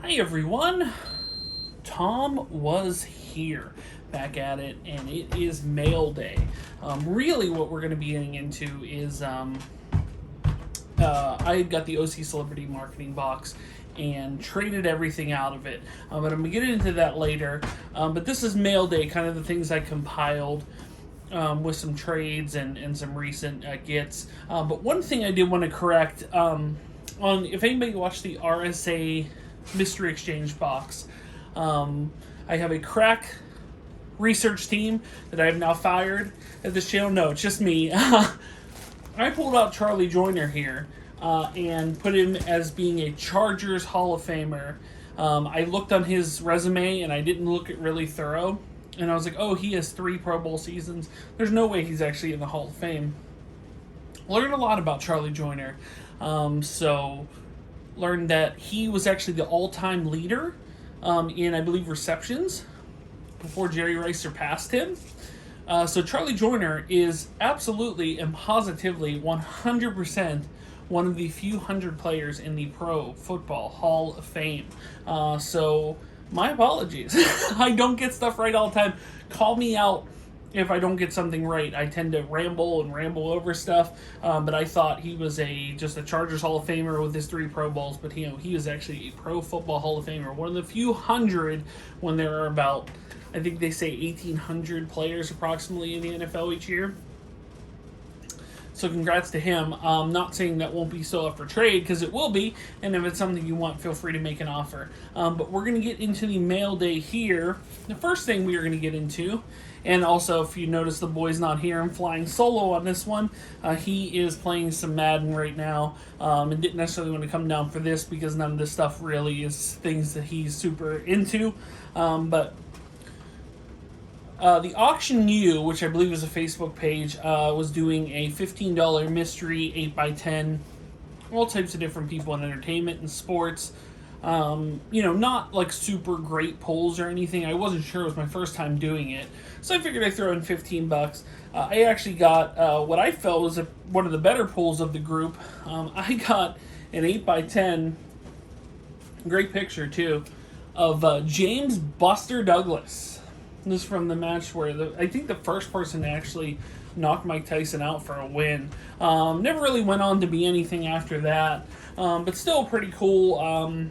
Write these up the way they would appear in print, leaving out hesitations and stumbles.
Hi everyone, Tom was here, back at it, and it is mail day. Really what we're going to be getting into is, I got the OC Celebrity Marketing box and traded everything out of it. But I'm going to get into that later. But this is mail day, kind of the things I compiled with some trades and some recent gets. But one thing I did want to correct, if anybody watched the RSA Mystery Exchange box, I have a crack research team that I have now fired at this channel. No, it's just me. I pulled out Charlie Joyner here and put him as being a Chargers Hall of Famer. I looked on his resume and I didn't look at really thorough, and I was like, oh, he has 3 Pro Bowl seasons. There's no way he's actually in the Hall of Fame. Learned a lot about Charlie Joyner. Learned that he was actually the all-time leader in, I believe, receptions before Jerry Rice surpassed him. So Charlie Joyner is absolutely and positively 100% one of the few hundred players in the Pro Football Hall of Fame. So my apologies. I don't get stuff right all the time. Call me out if I don't get something right. I tend to ramble over stuff, but I thought he was just a Chargers Hall of Famer with his 3 Pro Bowls, but he is actually a Pro Football Hall of Famer, one of the few hundred when there are about, I think they say 1,800 players approximately in the NFL each year. So congrats to him. Not saying that won't be still up for trade, because it will be, and if it's something you want, feel free to make an offer. But we're going to get into the mail day here. The first thing we are going to get into, and also if you notice the boy's not here, I'm flying solo on this one. He is playing some Madden right now, and didn't necessarily want to come down for this because none of this stuff really is things that he's super into. But the Auction U, which I believe is a Facebook page, was doing a $15 mystery 8x10, all types of different people in entertainment and sports. Not like super great pulls or anything. I wasn't sure. It was my first time doing it, so I figured I'd throw in $15. I actually got what I felt was one of the better pulls of the group. I got an 8x10, great picture too, of James Buster Douglas. This is from the match where I think the first person to actually knock Mike Tyson out for a win. Never really went on to be anything after that, but still pretty cool.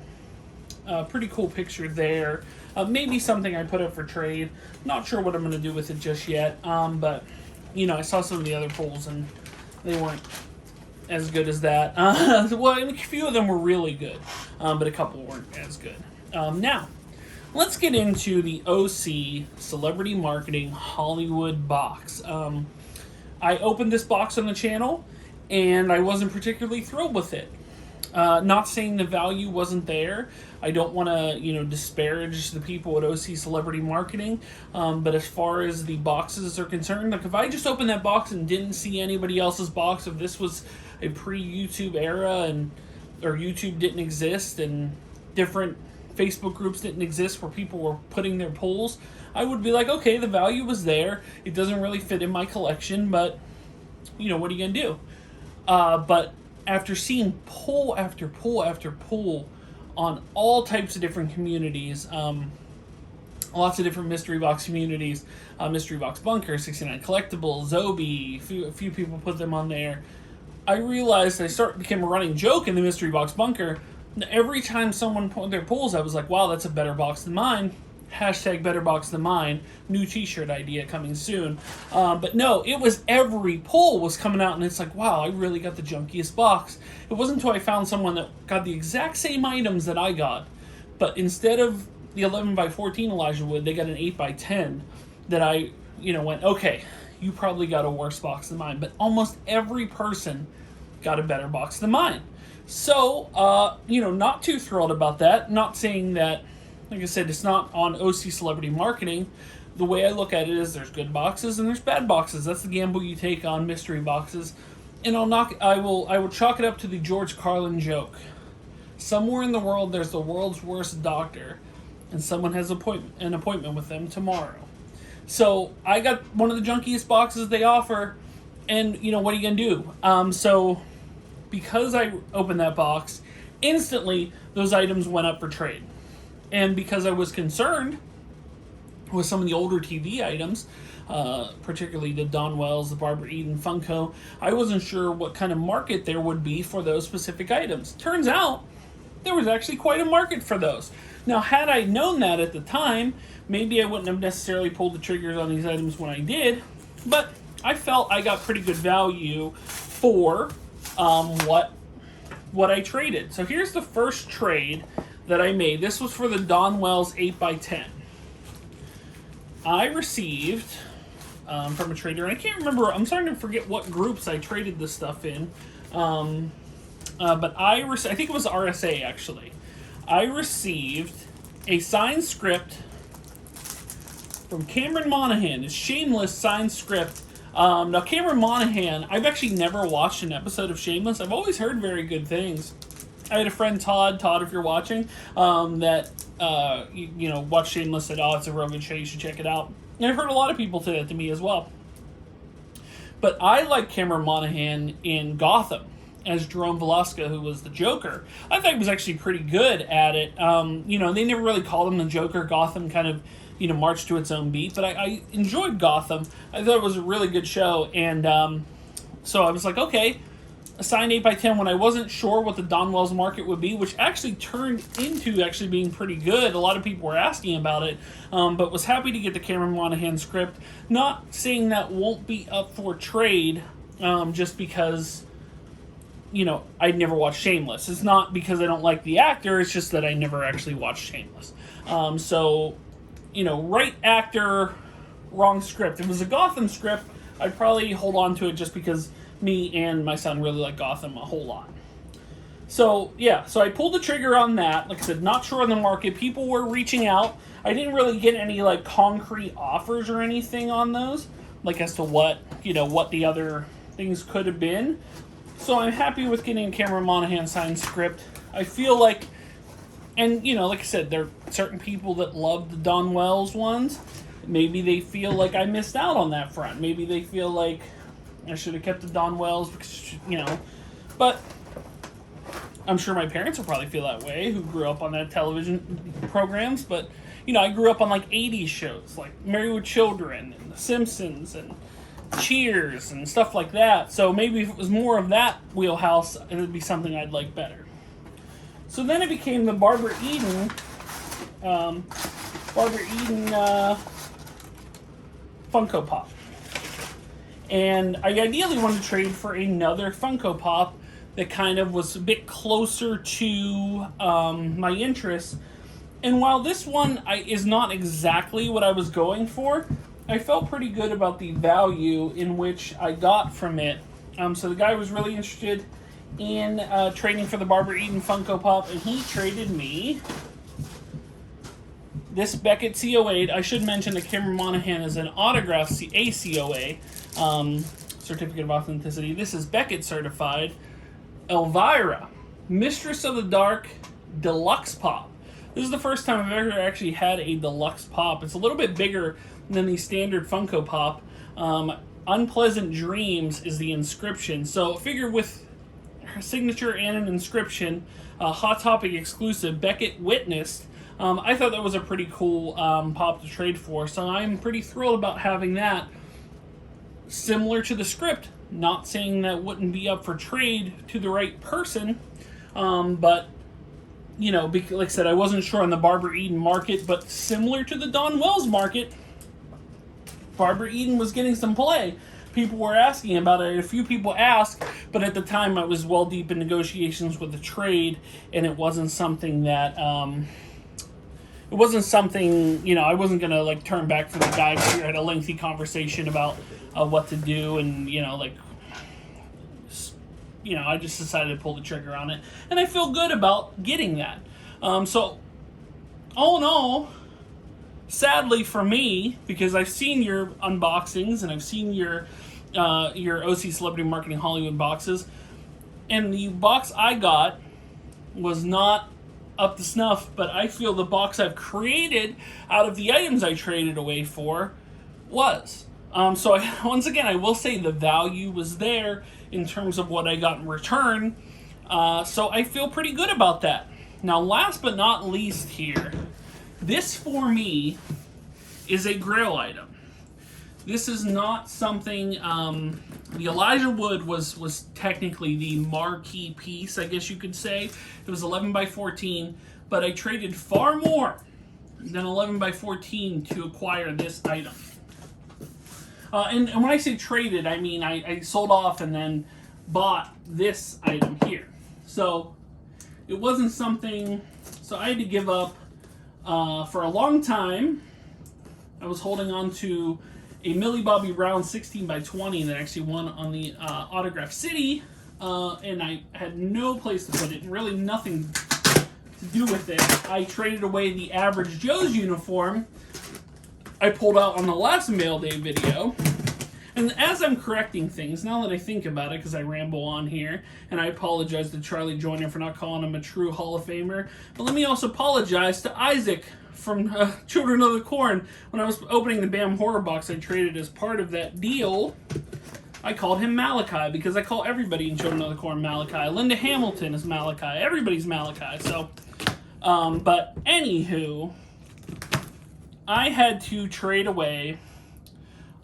Pretty cool picture there. Maybe something I put up for trade. Not sure what I'm going to do with it just yet. But I saw some of the other pulls and they weren't as good as that. Well, a few of them were really good, but a couple weren't as good. Now, let's get into the OC Celebrity Marketing Hollywood box. I opened this box on the channel, and I wasn't particularly thrilled with it. Not saying the value wasn't there. I don't want to, disparage the people at OC Celebrity Marketing. But as far as the boxes are concerned, like if I just opened that box and didn't see anybody else's box, if this was a pre-YouTube era or YouTube didn't exist and different Facebook groups didn't exist where people were putting their pulls, I would be like, okay, the value was there. It doesn't really fit in my collection, but, what are you going to do? But after seeing pull after pull after pull on all types of different communities, lots of different mystery box communities, Mystery Box Bunker, 69 Collectibles, Zobi, a few people put them on there, I realized became a running joke in the Mystery Box Bunker. Every time someone put their pulls, I was like, wow, that's a better box than mine. Hashtag better box than mine. New t-shirt idea coming soon. But no, it was every pull was coming out, and it's like, wow, I really got the junkiest box. It wasn't until I found someone that got the exact same items that I got, but instead of the 11x14 Elijah Wood, they got an 8x10 that I, went, okay, you probably got a worse box than mine. But almost every person got a better box than mine. So, not too thrilled about that. Not saying that, like I said, it's not on OC Celebrity Marketing. The way I look at it is there's good boxes and there's bad boxes. That's the gamble you take on mystery boxes. And I will chalk it up to the George Carlin joke. Somewhere in the world there's the world's worst doctor, and someone has an appointment with them tomorrow. So I got one of the junkiest boxes they offer, and what are you gonna do? So because I opened that box, instantly those items went up for trade. And because I was concerned with some of the older TV items, particularly the Don Wells, the Barbara Eden Funko, I wasn't sure what kind of market there would be for those specific items. Turns out there was actually quite a market for those. Now, had I known that at the time, maybe I wouldn't have necessarily pulled the triggers on these items when I did, but I felt I got pretty good value for what I traded. So here's the first trade that I made. This was for the Don Wells 8x10. I received from a trader, and I can't remember, I'm starting to forget what groups I traded this stuff in, but I think it was RSA actually. I received a signed script from Cameron Monaghan. It's Shameless signed script. Now, Cameron Monaghan, I've actually never watched an episode of Shameless. I've always heard very good things. I had a friend, Todd, if you're watching, that watched Shameless, said, oh, it's a real good show, you should check it out. And I've heard a lot of people say that to me as well. But I like Cameron Monaghan in Gotham as Jerome Velasco, who was the Joker. I thought he was actually pretty good at it. They never really called him the Joker. Gotham kind of, marched to its own beat. But I enjoyed Gotham. I thought it was a really good show. And so I was like, okay, a signed 8x10 when I wasn't sure what the Don Wells market would be, which actually turned into actually being pretty good. A lot of people were asking about it, but was happy to get the Cameron Monaghan script. Not saying that won't be up for trade, just because, I'd never watched Shameless. It's not because I don't like the actor, it's just that I never actually watched Shameless. Right actor, wrong script. If it was a Gotham script, I'd probably hold on to it just because me and my son really like Gotham a whole lot. So I pulled the trigger on that. Like I said, not sure on the market. People were reaching out. I didn't really get any concrete offers or anything on those, as to what the other things could have been. So I'm happy with getting a Cameron Monaghan signed script. I feel like, and like I said, there are certain people that love the Don Wells ones. Maybe they feel like I missed out on that front. Maybe they feel like I should have kept the Don Wells because, but I'm sure my parents will probably feel that way, who grew up on that television programs. But, I grew up on 80s shows like Married with Children and The Simpsons and Cheers and stuff like that. So maybe if it was more of that wheelhouse, it would be something I'd like better. So then it became the Barbara Eden Funko Pop. And I ideally wanted to trade for another Funko Pop that kind of was a bit closer to my interests. And while this one is not exactly what I was going for, I felt pretty good about the value in which I got from it. So the guy was really interested in trading for the Barbara Eden Funko Pop, and he traded me this Beckett CO8. I should mention that Cameron Monaghan is an autographed ACOA, Certificate of Authenticity. This is Beckett certified. Elvira, Mistress of the Dark Deluxe Pop. This is the first time I've ever actually had a deluxe pop. It's a little bit bigger than the standard Funko Pop. Unpleasant Dreams is the inscription. So figure with her signature and an inscription, Hot Topic exclusive, Beckett witnessed. I thought that was a pretty cool pop to trade for, so I'm pretty thrilled about having that. Similar to the script, not saying that wouldn't be up for trade to the right person, but, like I said, I wasn't sure on the Barbara Eden market, but similar to the Don Wells market, Barbara Eden was getting some play. People were asking about it. A few people asked, but at the time I was well deep in negotiations with the trade, and it wasn't something that, I wasn't going to turn back for the guy. We had a lengthy conversation about what to do, and, I just decided to pull the trigger on it, and I feel good about getting that. So, all in all, sadly for me, because I've seen your unboxings and I've seen your OC Celebrity Marketing Hollywood boxes, and the box I got was not up to snuff, but I feel the box I've created out of the items I traded away for was. So once again, I will say the value was there in terms of what I got in return. So I feel pretty good about that. Now, last but not least here, This, for me, is a Grail item. This is not something, the Elijah Wood was technically the marquee piece, I guess you could say. It was 11 by 14, but I traded far more than 11 by 14 to acquire this item. And when I say traded, I mean I sold off and then bought this item here. So it wasn't something, so I had to give up. For a long time, I was holding on to a Millie Bobby Brown 16 by 20 that actually won on the Autograph City, and I had no place to put it, really nothing to do with it. I traded away the Average Joe's uniform I pulled out on the last mail day video. And as I'm correcting things, now that I think about it, because I ramble on here, and I apologize to Charlie Joyner for not calling him a true Hall of Famer, but let me also apologize to Isaac from Children of the Corn. When I was opening the BAM Horror Box I traded as part of that deal, I called him Malachi, because I call everybody in Children of the Corn Malachi. Linda Hamilton is Malachi. Everybody's Malachi. So, but anywho, I had to trade away.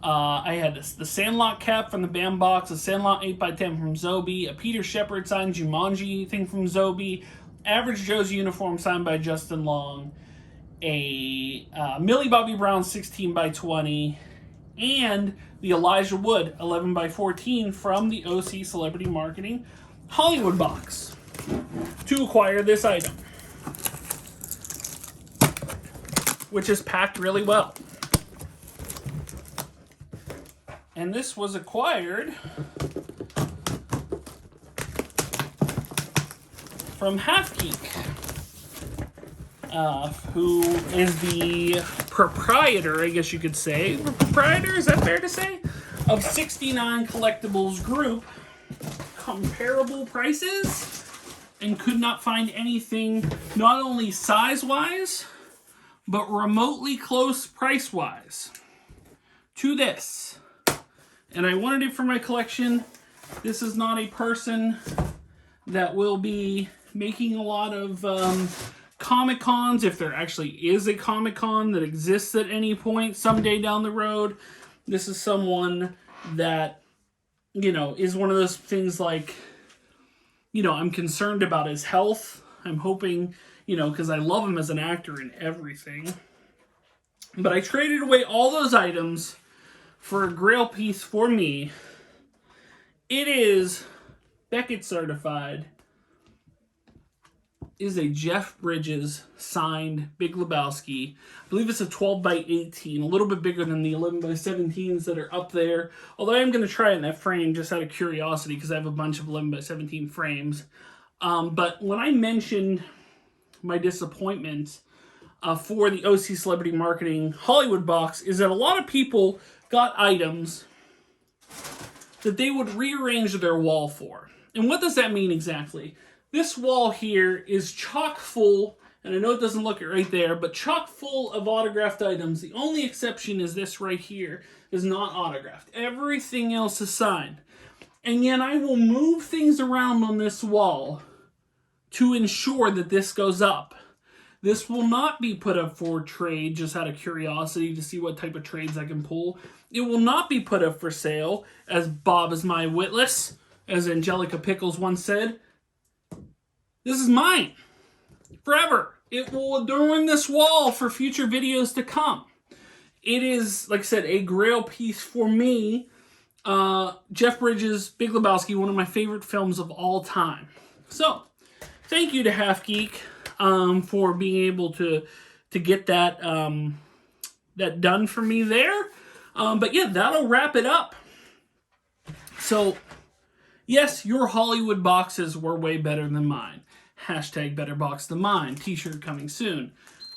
I had the Sandlot cap from the BAM box, a Sandlot 8x10 from Zobi, a Peter Shepard signed Jumanji thing from Zobi, Average Joe's uniform signed by Justin Long, a Millie Bobby Brown 16x20, and the Elijah Wood 11x14 from the OC Celebrity Marketing Hollywood box to acquire this item, which is packed really well. And this was acquired from Half Geek, who is the proprietor, I guess you could say. Proprietor, is that fair to say? Of 69 Collectibles Group. Comparable prices, and could not find anything not only size-wise, but remotely close price-wise to this. And I wanted it for my collection. This is not a person that will be making a lot of Comic-Cons, if there actually is a Comic-Con that exists at any point someday down the road. This is someone that, you know, is one of those things like, you know, I'm concerned about his health. I'm hoping, you know, because I love him as an actor and everything. But I traded away all those items for a Grail piece for me. It is Beckett certified. Is a Jeff Bridges signed Big Lebowski. I believe it's a 12x18, a little bit bigger than the 11x17s that are up there. Although I am going to try it in that frame just out of curiosity because I have a bunch of 11x17 frames. But when I mentioned my disappointment for the OC Celebrity Marketing Hollywood box, is that a lot of people got items that they would rearrange their wall for. And what does that mean exactly? This wall here is chock full, and I know it doesn't look it right there, but chock full of autographed items. The only exception is this right here is not autographed. Everything else is signed. And yet I will move things around on this wall to ensure that this goes up. This will not be put up for trade just out of curiosity to see what type of trades I can pull. It will not be put up for sale, as Bob is my witless, as Angelica Pickles once said. This is mine. Forever. It will adorn this wall for future videos to come. It is, like I said, a Grail piece for me. Jeff Bridges' Big Lebowski, one of my favorite films of all time. So, thank you to Half Geek for being able to get that that done for me there. But yeah, that'll wrap it up. So, yes, your Hollywood boxes were way better than mine. Hashtag better box than mine. T-shirt coming soon.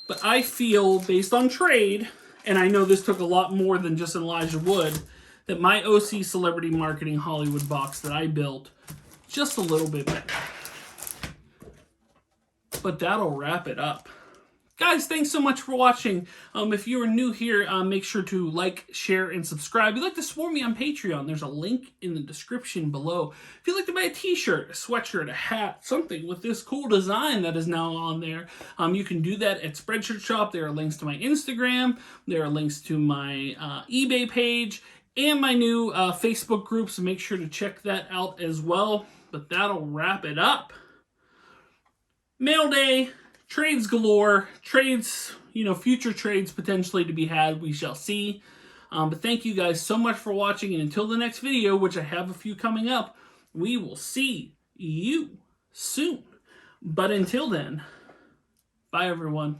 But I feel, based on trade, and I know this took a lot more than just Elijah Wood, that my OC Celebrity Marketing Hollywood box that I built just a little bit better. But that'll wrap it up. Guys, thanks so much for watching. If you are new here, make sure to like, share, and subscribe. If you'd like to support me on Patreon, there's a link in the description below. If you'd like to buy a t-shirt, a sweatshirt, a hat, something with this cool design that is now on there, you can do that at Spreadshirt Shop. There are links to my Instagram. There are links to my eBay page and my new Facebook group, so make sure to check that out as well. But that'll wrap it up. Mail day. Trades galore, trades, future trades potentially to be had, we shall see. But thank you guys so much for watching, and until the next video, which I have a few coming up, we will see you soon. But until then, bye everyone.